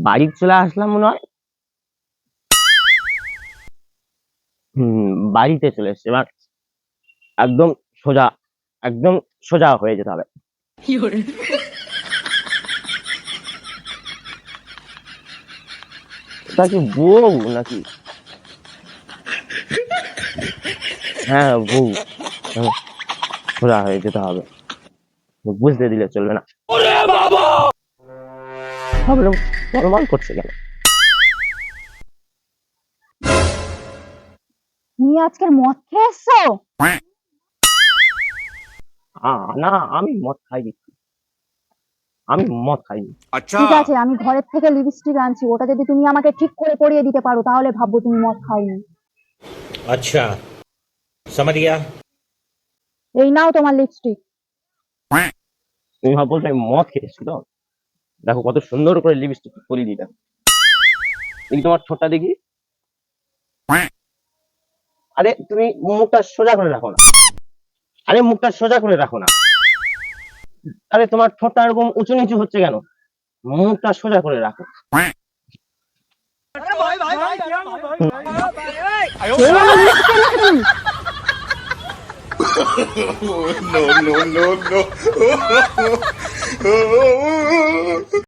বাড়ি চলে আসলাম মনে হয়। বাড়িতে চলে এসছে, এবার একদম সোজা, একদম সোজা হয়ে যেতে হবে। এটা কি বউ নাকি? হ্যাঁ বউ। হুম, সোজা হয়ে যেতে হবে, বুঝতে দিলে চলবে না। ভাবলাম গরমাল করছে কেন। তুমি আজকের মদ খেয়ে এসছো? না, আমি মদ খাইনি, আমি মদ খাইনি। अच्छा। ঠিক আছে, আমি ঘরের থেকে লিপস্টিক আনছি, ওটা যদি তুমি আমাকে ঠিক করে পরিয়ে দিতে পারো তাহলে ভাববো তুমি মদ খাওনি। अच्छा, समझ गया। এই নাও তোমার লিপস্টিক। তুমি ভাব বলছো আমি মদ খেয়েছি তো? দেখো কত সুন্দর করে লিপস্টিক পরিয়ে দিলাম। দেখি তোমার ঠোঁটটা দেখি। আরে তুমি মুখটা সোজা করে রাখো না, আরে মুখটা সোজা করে রাখো না। আরে তোমার ঠোঁটটা এরকম উঁচু নিচু হচ্ছে কেন? মুখটা সোজা করে রাখো। No, no, no, no.